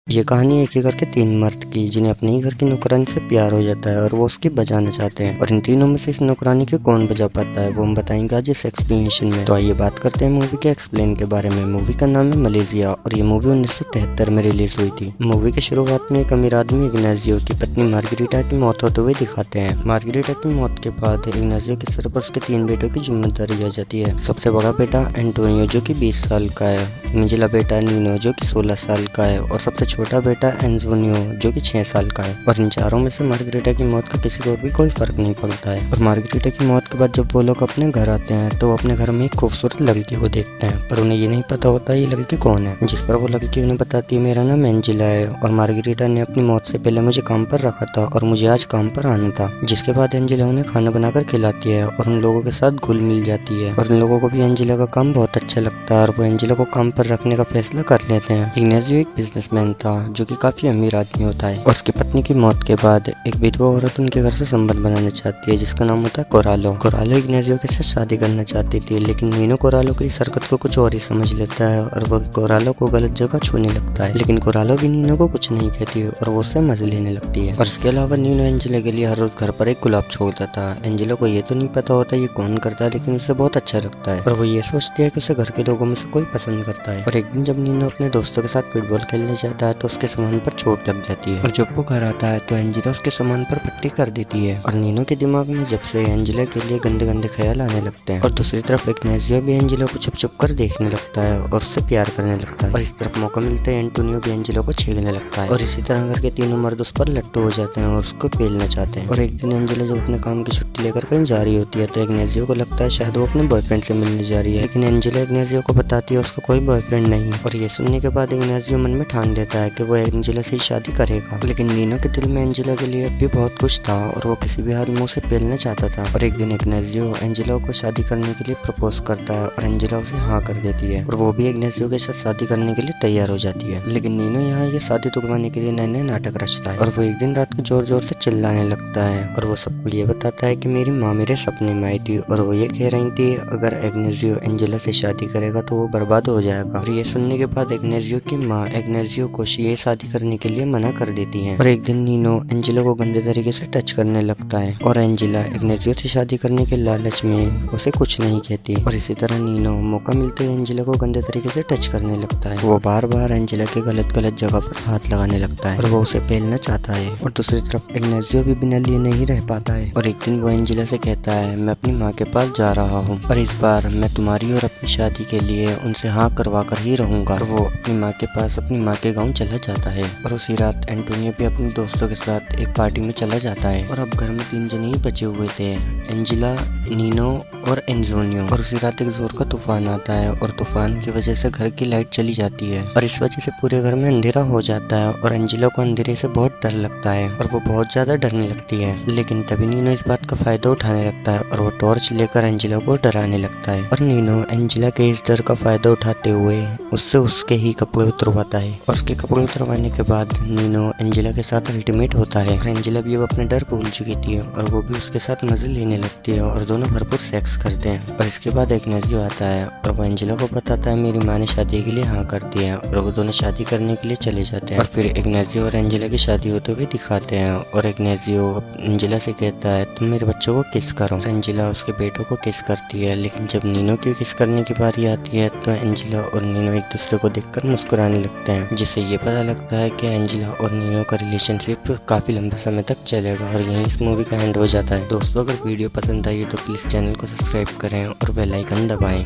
ये कहानी एक ही घर के तीन मर्द की जिन्हें अपने ही घर की नौकरानी से प्यार हो जाता है और वो उसकी बजाना चाहते हैं। और इन तीनों में से इस नौकरानी के कौन बजा पाता है वो हम बताएंगे आज इस एक्सप्लेनेशन में। तो आइए बात करते हैं मूवी के एक्सप्लेन के बारे में। मूवी का नाम है मलेशिया और ये मूवी 1973 में रिलीज हुई थी। मूवी की शुरुआत में एक अमीर आदमी इग्नाजियो की पत्नी मार्गरीटा की मौत होते हुए दिखाते हैं। मार्गरीटा की मौत के बाद इग्नाजियो के सिर पर उसके तीन बेटों की जिम्मेदारी आ जाती है। सबसे बड़ा बेटा एंटोनियो जो कि 20 साल का है, मिजिला बेटा नीनो जो कि 16 साल का है और सबसे छोटा बेटा एंजोनियो जो कि 6 साल का है। और इन चारों में से मार्गरीटा की मौत का किसी को भी कोई फर्क नहीं पड़ता है। और मार्गरीटा की मौत के बाद जब वो लोग अपने घर आते हैं तो वो अपने घर में एक खूबसूरत लड़की को देखते हैं, पर उन्हें ये नहीं पता होता ये लड़की कौन है। जिस पर वो लड़की उन्हें बताती है मेरा नाम एंजिला है और मार्गरीटा ने अपनी मौत से पहले मुझे काम पर रखा था और मुझे आज काम पर आना था। जिसके बाद एंजिला उन्हें खाना बनाकर खिलाती है और उन लोगों के साथ घुल मिल जाती है और उन लोगों को भी एंजिला का काम बहुत अच्छा लगता है और वो एंजिला को काम पर रखने का फैसला कर लेते हैं। इग्नाजियो एक बिजनेसमैन था जो कि काफी अमीर आदमी होता है और उसकी पत्नी की मौत के बाद एक विधवा औरत उनके घर से संबंध बनाना चाहती है जिसका नाम होता है कोरालो। कोरालो इग्नाजियो के साथ शादी करना चाहती थी, लेकिन नीनो कोरालो की इस हरकत को कुछ और ही समझ लेता है और वो कोरालो को गलत जगह छूने लगता है। लेकिन कोरालो भी नीनो को कुछ नहीं कहती और वो उससे मजे लेने लगती है। और इसके अलावा नीनो एंजिला के लिए हर रोज घर पर एक गुलाब छोड़ता था। एंजिला को ये तो नहीं पता होता ये कौन करता है, लेकिन उसे बहुत अच्छा लगता है और वो ये सोचती है कि उसे घर के लोगों में से कोई पसंद करता है। और एक दिन जब नीनो अपने दोस्तों के साथ फुटबॉल खेलने जाता है तो उसके सामान पर चोट लग जाती है और जब वो घर आता है तो एंजिला उसके सामान पर पट्टी कर देती है। और नीनो के दिमाग में जब से एंजिला के लिए गंदे गंदे ख्याल आने लगते हैं। और दूसरी तरफ इग्नाजियो भी एंजिला को छुप छुप कर देखने लगता है और उससे प्यार करने लगता है। और इस तरफ मौका मिलता है एंटोनियो भी एंजिला को छेड़ने लगता है और इसी तरह घर के तीनों मर्द उस पर लट्टू हो जाते हैं और उसको पेलना चाहते हैं। और एक दिन एंजिला जब अपने काम की छुट्टी लेकर कहीं जा रही होती है तो इग्नाजियो को लगता है शायद वो अपने बॉयफ्रेंड से मिलने जा रही है, लेकिन एंजिला इग्नाजियो को बताती है उसका कोई बॉयफ्रेंड नहीं। और ये सुनने के बाद इग्नाजियो मन में ठान लेता है कि वो एंजिला से ही शादी करेगा। लेकिन नीनो के दिल में एंजिला के लिए भी बहुत कुछ था और वो किसी भी हाल में उसे पेलना चाहता था। और एक दिन इग्नाजियो एंजिला को शादी करने के लिए प्रपोज करता है और एंजिला उसे हाँ कर देती है और वो भी इग्नाजियो के साथ शादी करने के लिए तैयार हो जाती है। लेकिन नीनो यहाँ ये शादी तुड़वाने के लिए नए नए नाटक रचता है और वो एक दिन रात को जोर जोर से चिल्लाने लगता है और वो सबको ये बताता है कि मेरी माँ मेरे सपने में आई थी और वो ये कह रही थी अगर इग्नाजियो एंजिला से शादी करेगा तो वो बर्बाद हो जाएगा। और ये सुनने के बाद इग्नाजियो की माँ इग्नाजियो को ये शादी करने के लिए मना कर देती है। और एक दिन नीनो एंजिला को गंदे तरीके से टच करने लगता है और एंजिला इग्नाजियो से शादी करने के लालच में उसे कुछ नहीं कहती। और इसी तरह नीनो मौका मिलते ही एंजिला को गंदे तरीके से टच करने लगता है। वो बार बार एंजिला के गलत गलत जगह पर हाथ लगाने लगता है और वो उसे पेलना चाहता है। और दूसरी तरफ इग्नाजियो भी बिना लिए नहीं रह पाता है और एक दिन वो एंजिला से कहता है मैं अपनी माँ के पास जा रहा हूँ और इस बार मैं तुम्हारी और अपनी शादी के लिए उनसे हाँ करवा कर ही रहूंगा। और वो अपनी माँ के पास अपनी माँ के गाँव चला जाता है। और उसी रात एंटोनियो भी अपने दोस्तों के साथ एक पार्टी में चला जाता है और अब घर में 3 जने ही बचे हुए थे, एंजिला, नीनो और एंजोनियो। और उसी रात एक जोर का तूफान आता है और तूफान की वजह से घर की लाइट चली जाती है और इस वजह से पूरे घर में अंधेरा हो जाता है और एंजिला को अंधेरे से बहुत डर लगता है और वो बहुत ज्यादा डरने लगती है। लेकिन तभी नीनो इस बात का फायदा उठाने लगता है और वो टॉर्च लेकर एंजिला को डराने लगता है। और नीनो एंजिला के इस डर का फायदा उठाते हुए उससे उसके ही कपड़े उतरवाता है और उसके कपड़े उतरवाने के बाद नीनो एंजिला के साथ अल्टीमेट होता है। और एंजिला भी अब अपने डर भूल चुकी थी और वो भी उसके साथ मजे लेने लगती है और दोनों भरपूर सेक्स करते हैं। और इसके बाद इग्नाजियो आता है और वो एंजिला को बताता है मेरी माँ ने शादी के लिए हाँ कर दिया है और वो दोनों शादी करने के लिए चले जाते हैं। और फिर इग्नाजियो और एंजिला की शादी होते हुए दिखाते हैं और इग्नाजियो एंजिला से कहता है तुम मेरे बच्चों को किस करो। एंजिला उसके बेटों को किस करती है, लेकिन जब नीनो की किस करने की बारी आती है तो एंजिला और नीनो एक दूसरे को देखकर मुस्कुराने लगते हैं, जिससे ये पता लगता है कि एंजिला और नीनो का रिलेशनशिप काफी लंबे समय तक चलेगा। और यहीं इस मूवी का एंड हो जाता है। दोस्तों अगर वीडियो पसंद आई तो प्लीज चैनल को सब्सक्राइब करें और बेल आइकन दबाएं।